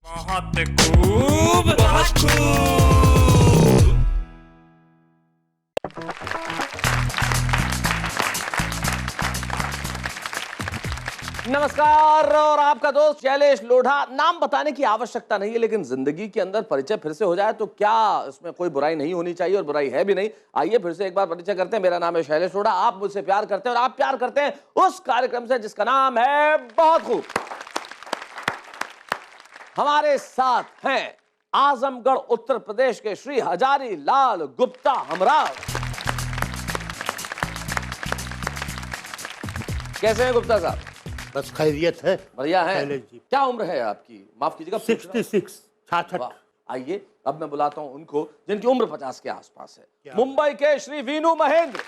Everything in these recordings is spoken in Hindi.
बहुत खूब, बहुत खूब। नमस्कार और आपका दोस्त शैलेश लोढ़ा। नाम बताने की आवश्यकता नहीं है, लेकिन जिंदगी के अंदर परिचय फिर से हो जाए तो क्या इसमें कोई बुराई नहीं होनी चाहिए, और बुराई है भी नहीं। आइए फिर से एक बार परिचय करते हैं। मेरा नाम है शैलेश लोढ़ा, आप मुझसे प्यार करते हैं और आप प्यार करते हैं उस कार्यक्रम से जिसका नाम है बहुत खूब। हमारे साथ हैं आजमगढ़ उत्तर प्रदेश के श्री हजारी लाल गुप्ता हमराव। कैसे हैं गुप्ता साहब? बस खैरियत है, बढ़िया है। शैलेश जी। क्या उम्र है आपकी? माफ कीजिएगा, 66 66। वाह। आइए अब मैं बुलाता हूं उनको जिनकी उम्र 50 के आसपास है। क्या? मुंबई के श्री वीनू महेंद्र।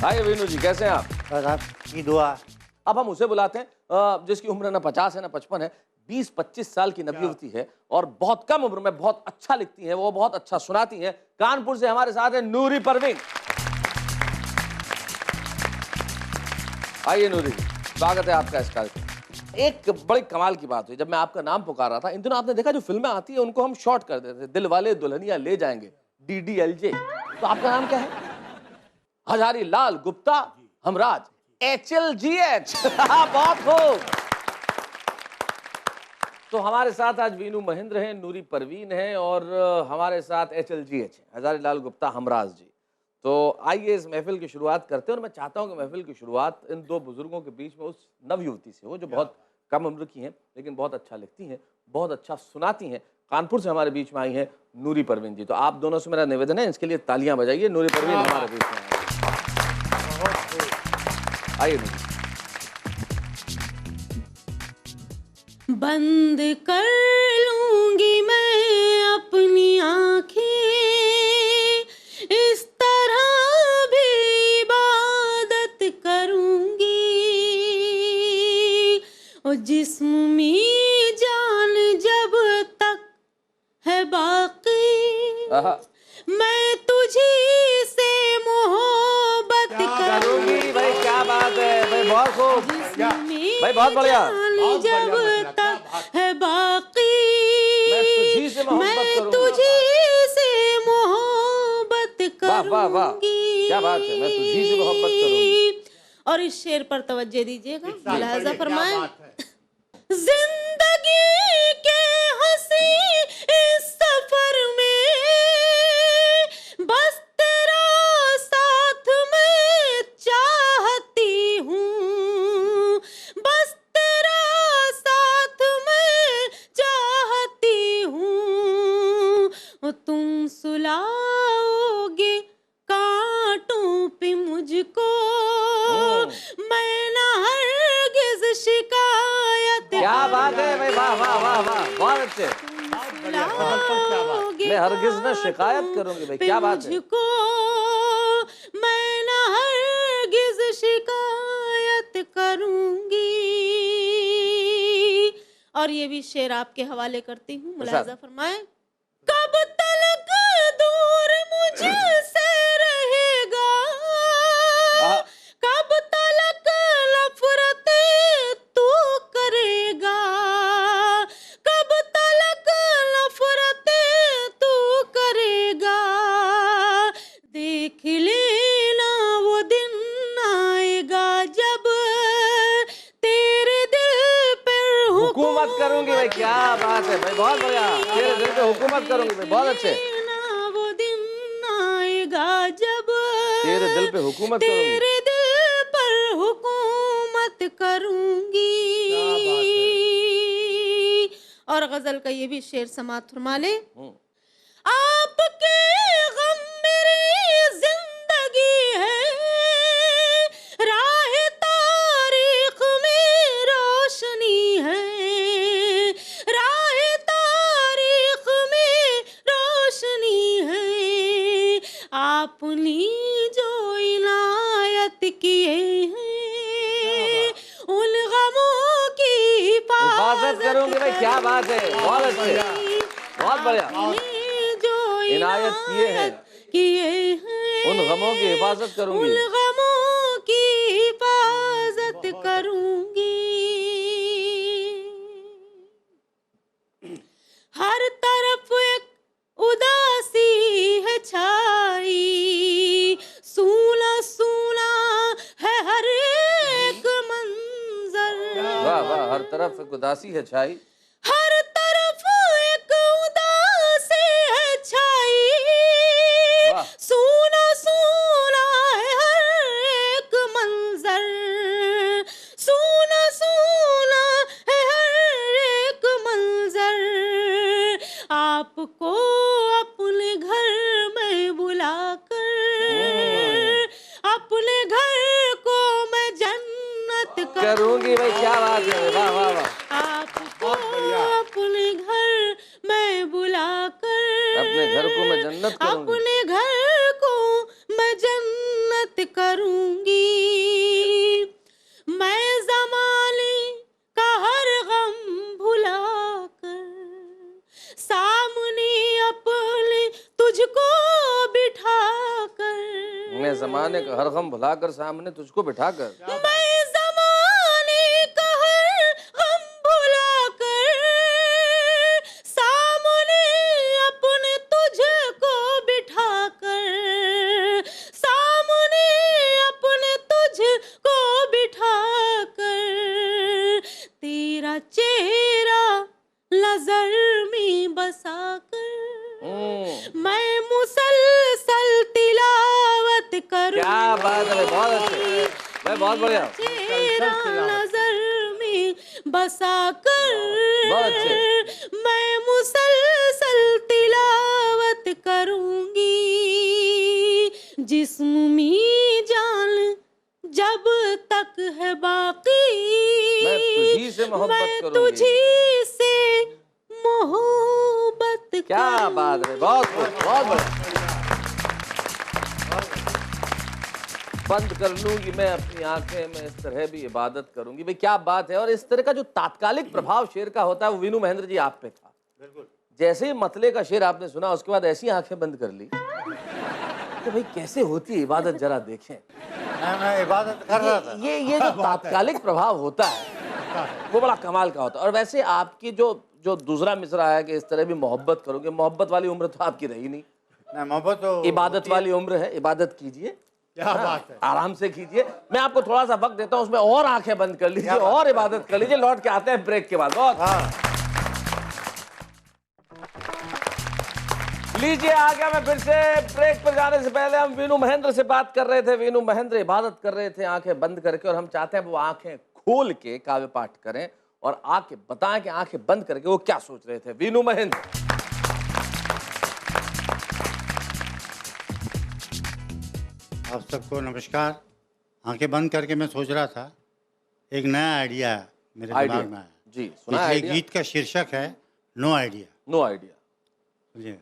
हाय वीनू जी, कैसे हैं आप? बस आपकी दुआ। अब हम उसे बुलाते हैं जिसकी उम्र ना 50 है ना 55 है, 20-25 साल की नवयुवती है और बहुत कम उम्र में बहुत अच्छा लिखती हैं, वो बहुत अच्छा सुनाती हैं। कानपुर से हमारे साथ है नूरी परवीन। आइए नूरी जी, स्वागत है आपका इस कार्यक्रम। एक बड़ी कमाल की बात हुई, जब मैं आपका नाम पुकार रहा था इन दिनों, आपने देखा जो फिल्में आती है उनको हम शॉर्ट कर देते हैं, दिल वाले दुल्हनिया ले जाएंगे, DDLJ। तो आपका नाम क्या है? हजारी लाल गुप्ता हमराज, HLGH। बहुत खूब। तो हमारे साथ आज वीनू महेंद्र हैं, नूरी परवीन हैं और हमारे साथ HLGH हैं, हजारी लाल गुप्ता हमराज जी। तो आइए इस महफिल की शुरुआत करते हैं और मैं चाहता हूं कि महफिल की शुरुआत इन दो बुजुर्गों के बीच में उस नवयुवती से हो जो बहुत कम उम्र की हैं लेकिन बहुत अच्छा लिखती हैं, बहुत अच्छा सुनाती हैं। कानपुर से हमारे बीच में आई हैं नूरी परवीन जी। तो आप दोनों से मेरा निवेदन है, इसके लिए तालियां बजाइए। नूरी परवीन हमारे बीच में आइए। नूरी बंद कर लूंगी मैं अपनी आंखें, इस तरह भी इबादत करूंगी, और जिस्म में जान जब तक है बाकी, मैं तुझी से मोहब्बत करूंगी। भाई क्या बात है भाई, बहुत खूब भाई, बहुत बढ़िया। जब तक है बाकी, मैं तुझी से मोहब्बत करूंगी। तुझी से मोहब्बत वाह वाह वाह, करूंगी। क्या बात है, मैं तुझी से मोहब्बत करूंगी। और इस शेर पर तवज्जो दीजिएगा, मुलाहजा क्या फरमाएं। बात है। जिंदगी के हंसी इस सफर में बस तेरा साथ मैं चाहती हूँ, बस तेरा साथ मैं चाहती हूँ। तुम सुलाओगे कांटों पे मुझको, मैं ना हरगिज शिकायत। क्या बात है भाई, वाह वाह वाह वाह, बहुत अच्छे। मैं हरगिज न शिकायत करूंगी। भाई क्या बात है। मुझको मैं ना हरगिज शिकायत करूंगी। और ये भी शेर आपके हवाले करती हूँ, मुलाहजा फरमाएं। कब तलक दूर मुझसे रहेगा, कब तलक नफरतें तू करेगा, कब तलक नफरतें तू करेगा। देख लेना वो दिन आएगा जब तेरे दिल पर हुकूमत करूंगी। भाई क्या बात है भाई, बहुत बढ़िया। तेरे दिल पे हुकूमत करूंगी। भाई बहुत अच्छे। वो दिन आएगा जब तेरे दिल पे हुकूमत करूंगी, तेरे दिल पर हुकूमत करूंगी। और गजल का ये भी शेर समात फरमा ले। आपके गम मेरी जिंदगी है, राह तारीख में रोशनी है, राह तारीख में रोशनी है। आपने जो इनायत किए हैं उन गमों की हिफाजत करूंगी। भाई क्या बात है, बहुत अच्छे, बहुत बढ़िया। जो इनायत किए हैं उन गमों की हिफाजत करूंगी, उन गमों की हिफाजत करूंगी। हर तरफ एक उदासी है छाई। हर तरफ एक उदासी है छाई, वाह। सूना सूना है हर एक मंजर, सूना सूना है हर एक मंजर। आपको अपने घर में बुलाकर, अपने घर को मैं जन्नत करूंगी भाई, क्या बात है, वाह वाह वाह। आपको अपने घर में बुलाकर, अपने घर को मैं जन्नत करूंगी। अपने घर को मैं जन्नत करूंगी। मैं ज़माने का हर गम भुलाकर, सामने अपने तुझको बिठाकर, मैं जमाने का हर गम भुलाकर सामने तुझको बिठाकर, मैं ज़माने का हर गम भुलाकर, सामने अपने तुझको बिठाकर, सामने अपने तुझको बिठाकर, तेरा चेहरा नजर में बसाकर, मैं मुसलसल तिलावत करूं। क्या बात है, बहुत अच्छे भाई, बहुत बढ़िया। चेहरा नजर में बसाकर, बहुत अच्छे। मैं मुसलसल तिलावत करूंगी। जिस्म में जान जब तक है बाकी, मैं तुझी से मोहब्बत मैं करूंगी। तुझी से मोहब्बत क्या बात है, बहुत खूब, बहुत बढ़िया। बंद कर लूंगी मैं अपनी आंखें, मैं इस तरह भी इबादत करूंगी। भाई क्या बात है। और इस तरह का जो तात्कालिक प्रभाव शेर का होता है वो वीनू महेंद्र जी आप पे था। जैसे ही मतले का शेर आपने सुना उसके बाद ऐसी आंखें बंद कर ली तो भाई कैसे होती है इबादत, जरा देखें। मैं इबादत कर रहा था। ये जो तात्कालिक प्रभाव होता है वो बड़ा कमाल का होता है। और वैसे आपकी जो दूसरा मिसरा है कि इस तरह भी मोहब्बत करोगे, मोहब्बत वाली उम्र तो आपकी रही नहीं, मोहब्बत तो इबादत वाली उम्र है। इबादत कीजिए, क्या बात है। आराम से कीजिए। मैं आपको थोड़ा सा वक्त देता हूं, उसमें और आंखें बंद कर लीजिए और इबादत कर लीजिए। लौट के आते हैं ब्रेक के बाद। बहुत लीजिए, आ गया मैं फिर से। ब्रेक पर जाने से पहले हम वीनू महेंद्र से बात कर रहे थे। वीनू महेंद्र इबादत कर रहे थे आंखें बंद करके, और हम चाहते हैं वो आंखें खोल के काव्य पाठ करें और आके बताएं कि आंखें बंद करके वो क्या सोच रहे थे। वीनू महेंद्र। आप सबको नमस्कार। आंखें बंद करके मैं सोच रहा था, एक नया आइडिया मेरे दिमाग में आया। जी, सुना पिछले आइडिया? गीत का शीर्षक है नो आइडिया। No idea. जी।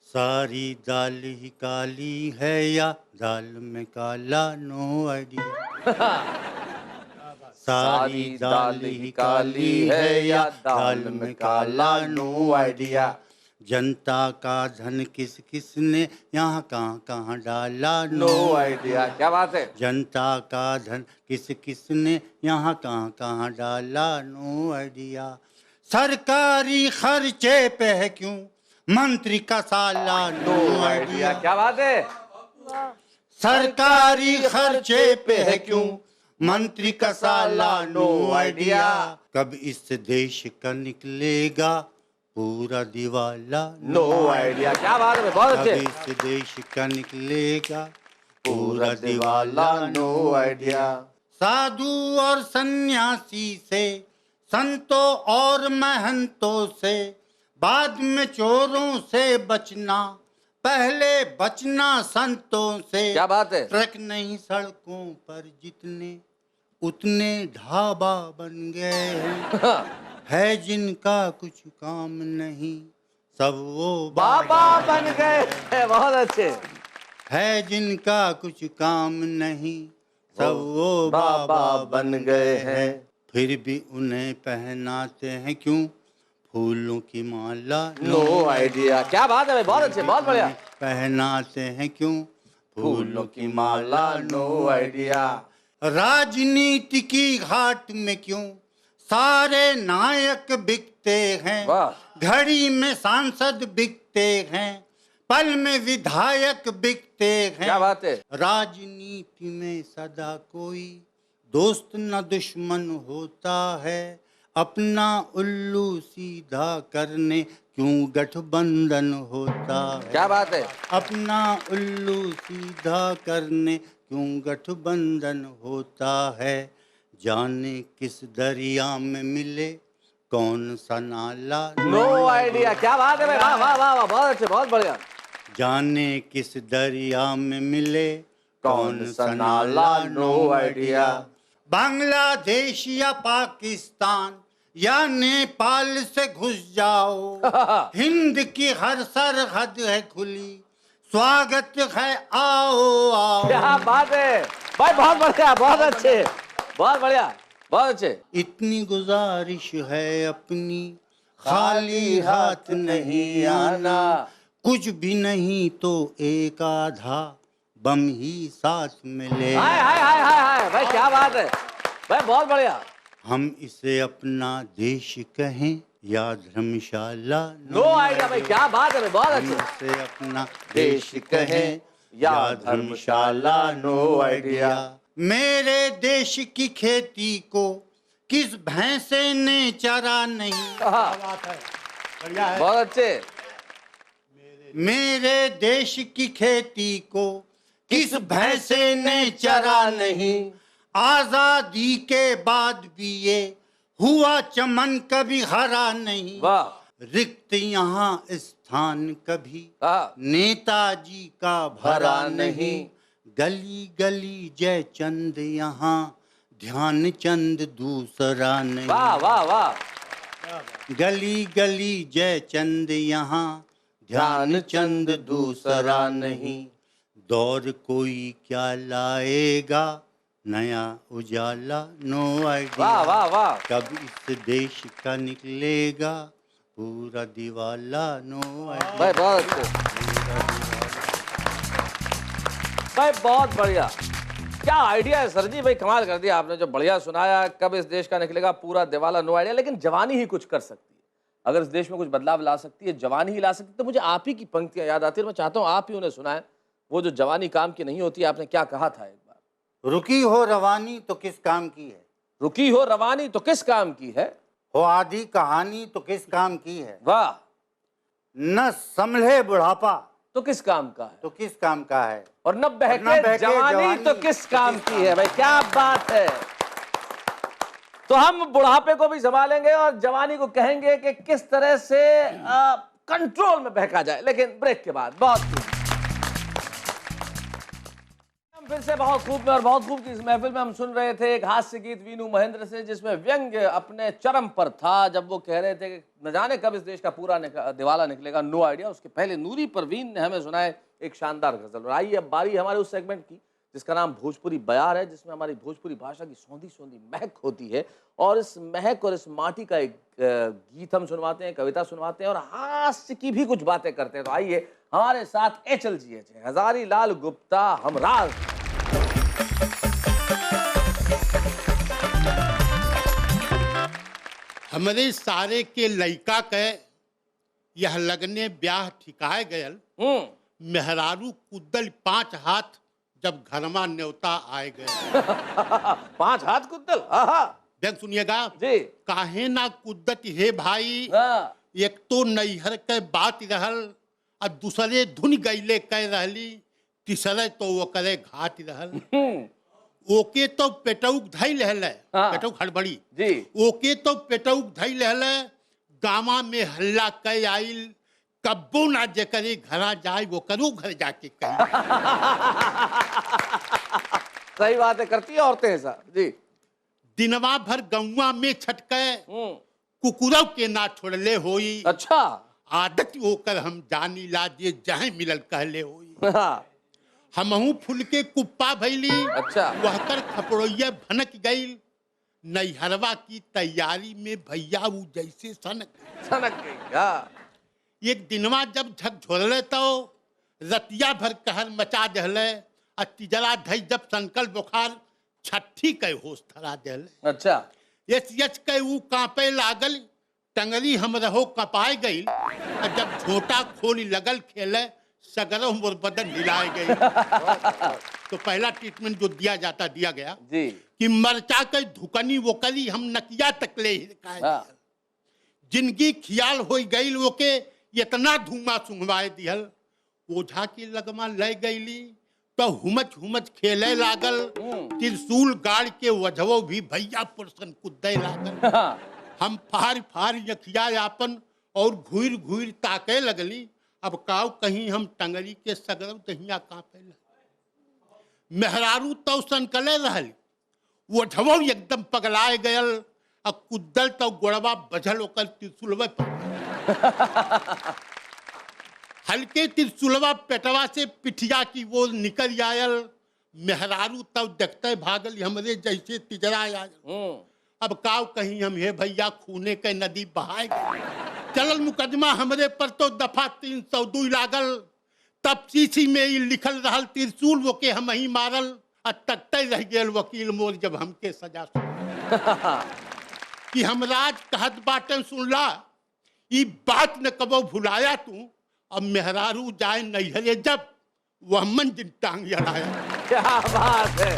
सारी दाल ही काली है या दाल में काला, नो आइडिया। सारी दाल ही काली है या दाल में काला, नो आइडिया। जनता का धन किस किसने यहाँ कहाँ कहाँ डाला, नो आइडिया। क्या बात है। जनता का धन किस किसने यहाँ कहाँ कहाँ डाला, नो आइडिया। सरकारी खर्चे पे है क्यों मंत्री का साला, नो आइडिया। क्या बात है। सरकारी खर्चे पे है क्यों मंत्री का साला, नो आइडिया। कब इस देश का निकलेगा पूरा दिवाला, नो आइडिया। क्या बात है, बहुत कब अच्छे। इस देश का निकलेगा पूरा दिवाला, नो आइडिया। साधु और सन्यासी से, संतों और महंतों से, बाद में चोरों से बचना, पहले बचना संतों से। क्या बात है। ट्रक नहीं सड़कों पर जितने, उतने ढाबा बन गए हैं। है जिनका कुछ काम नहीं, सब वो बाबा बन गए हैं। बहुत अच्छे। है जिनका कुछ काम नहीं, सब वो बाबा बन गए हैं। फिर भी उन्हें पहनाते हैं क्यों फूलों की माला, नो आइडिया। क्या बात है भाई, बहुत अच्छे, बहुत बढ़िया। पहनाते हैं क्यों फूलों की माला, नो आइडिया। राजनीति की घाट में क्यों सारे नायक बिकते हैं, वाह। घड़ी में सांसद बिकते हैं, पल में विधायक बिकते हैं। क्या बात है। राजनीति में सदा कोई दोस्त न दुश्मन होता है, अपना उल्लू सीधा करने क्यों गठबंधन होता है। क्या बात है। अपना उल्लू सीधा करने क्यों गठबंधन होता है। जाने किस दरिया में मिले कौन सा नाला। No idea. क्या बात है भाई, वाह वाह वाह वाह, बहुत अच्छे, बहुत बढ़िया। जाने किस दरिया में मिले कौन सा नाला, नो आइडिया। बांग्लादेश या पाकिस्तान या नेपाल से घुस जाओ, हिंद की हर सरहद है खुली, स्वागत है, आओ आओ। क्या बात है भाई, बहुत बढ़िया, बहुत अच्छे, बहुत बढ़िया, बहुत अच्छे। इतनी गुजारिश है अपनी, खाली हाथ नहीं आना, कुछ भी नहीं तो एक आधा बम ही साथ में ले। हाय हाय हाय हाय हाय भाई, क्या बात है भाई, बहुत बढ़िया। हम इसे अपना देश कहें या धर्मशाला। नो आइडिया भाई, क्या बात है भाई, बहुत हम अच्छे। इसे अपना देश कहें या धर्मशाला, नो आइडिया। मेरे देश की खेती को किस भैंसे ने चरा नहीं। बहुत अच्छे। मेरे देश की खेती को किस भैंसे ने चरा नहीं। आजादी के बाद भी ये हुआ चमन कभी हरा नहीं। वाह। रिक्त यहाँ स्थान कभी हाँ। नेताजी का भरा नहीं। गली गली जय चंद यहाँ ध्यान चंद दूसरा नहीं। वाह वाह वाह। गली गली जय चंद यहाँ ध्यान चंद दूसरा नहीं। दौर कोई क्या लाएगा नया उजाला, नो आइडिया। वाह वाह वाह। कब इस देश का निकलेगा पूरा दिवाला, नो आइडिया। भाई बहुत अच्छे भाई, बहुत बढ़िया। क्या आइडिया है सर जी भाई, कमाल कर दिया आपने, जो बढ़िया सुनाया। कब इस देश का निकलेगा पूरा दिवाला, नो आइडिया। लेकिन जवानी ही कुछ कर सकती है, अगर इस देश में कुछ बदलाव ला सकती है, जवानी ही ला सकती है। तो मुझे आप ही की पंक्तियां याद आती है, मैं चाहता हूँ आप ही उन्हें सुनाएं। वो जो जवानी काम की नहीं होती, आपने क्या कहा था एक बार। रुकी हो रवानी तो किस काम की है। रुकी हो रवानी तो किस काम की है। हो आधी कहानी तो किस काम की है। वाह। न संभले बुढ़ापा तो किस काम का है। तो किस काम का है। और न बहके जवानी तो किस काम की है। भाई क्या बात है। तो हम बुढ़ापे को भी संभालेंगे और जवानी को कहेंगे कि किस तरह से कंट्रोल में बहका जाए। लेकिन ब्रेक के बाद बहुत खूब, हम फिर से बहुत खूब में और बहुत खूब की इस महफिल में हम सुन रहे थे एक हास्य गीत वीनू महेंद्र से, जिसमें व्यंग अपने चरम पर था, जब वो कह रहे थे कि न जाने कब इस देश का पूरा दिवाला निकलेगा, नो आइडिया। उसके पहले नूरी परवीन ने हमें सुनाए एक शानदार गजल। और आइए अब बारी हमारे उस सेगमेंट की जिसका नाम भोजपुरी बयार है, जिसमें हमारी भोजपुरी भाषा की सौंधी सौंधी महक होती है। और इस महक और इस माटी का एक गीत हम सुनवाते हैं, कविता सुनवाते हैं और हास्य की भी कुछ बातें करते हैं। तो आइए हमारे साथ HLGH हैं, हजारी लाल गुप्ता हमराज। हमरे सारे के लइका के यह लगने ब्याह ठिकाए गयल। मेहरारू कुद्दल 5 हाथ जब घरमा न्योता आए गए। 5 हाथ कुद्दल। आहा। बैंक सुनिएगा जी। काहे ना कुद्दत हे भाई। हाँ। एक तो नैहर के बात रहल और दूसरे धुन गईले कह रहली, तीसरे तो वो करे घाट रहल। ओके तो पेटौक धई लहल, हाँ। पेटौक हड़बड़ी जी। ओके तो पेटौक धई लहल, गामा में हल्ला कई आइल, कब्बो ना जेकरे घरा जाए वो करू घर जाके कही। सही बात है, करती है औरतें ऐसा। जी। दिनवा भर गौवा में छटके कुकुरव के ना छोड़ले होई। अच्छा। आदत होकर हम जानी ला जे जहाँ मिलल कहले होई। हाँ। हमहू फुल के कुप्पा भैली। अच्छा। वह कर खपड़ोइया भनक गई। नैहरवा की तैयारी में भैया वो जैसे सनक गई। हाँ। एक दिनवा जब झकझोरले तो रतिया भर कहर मचा दहले, और तिजरा धई जब संकल्प बुखार छठी के होश धरा दहले। अच्छा। यच के ऊ कांपे लागल, टंगरी हम रहो कपाए गई, और जब झोटा खोली लगल खेले सगरों मोर बदन हिलाए गई। तो पहला ट्रीटमेंट जो दिया जाता दिया गया जी। कि मरचा के धुकनी वोकली हम नकिया तकले हिरकाए हाँ। जिंदगी खियाल हो गई ओके इतना धुआं सुंघवाए दिहल ओझा की लगमा ले गईली तो हुमच हुमच खेले लागल त्रिशूल गाड़ के वजवो भी भैया पुरसन कुद्दे लागल हम फार फार यखिया यापन और घूर घूर ताके लगली अब काव कहीं हम टंगरी के सगरव दहिया कांपे लगे मेहरारू तो सनकले रहल वो झवो एकदम पगलाए गयल अब कुद्दल तो गोड़वा बझल ओकर त्रिशूलवा पर हल्के त्रिशूलवा पेटवा से पिठिया की वो निकल आयल मेहरारू तब देखते भागल हमरे जैसे तिजरा आयल अब काव कहीं हम हे भैया खूने के नदी बहाए चलल मुकदमा हमरे पर तो दफा 302 लागल तब सीसी में ही लिखल रहल त्रिशूल वो के हम ही मारल आ तकते रह गेल वकील मोर जब हमके सजा कि हमराज कहत बाटन सुनला ई बात न कबो भुलाया तू अब मेहरारू जाए नैहरे जब वह मन दिन टांग अड़ाया। क्या बात है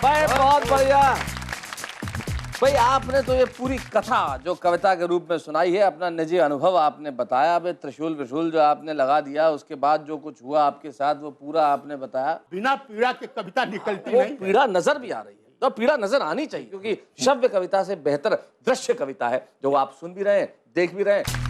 भाई, बहुत बढ़िया भाई। आपने तो ये पूरी कथा जो कविता के रूप में सुनाई है, अपना निजी अनुभव आपने बताया। अब त्रिशूल विशूल जो आपने लगा दिया, उसके बाद जो कुछ हुआ आपके साथ वो पूरा आपने बताया। बिना पीड़ा के कविता निकलती वो नहीं। पीड़ा नजर भी आ रही है, तो पीड़ा नजर आनी चाहिए, क्योंकि श्रव्य कविता से बेहतर दृश्य कविता है जो आप सुन भी रहे हैं, देख भी रहे हैं।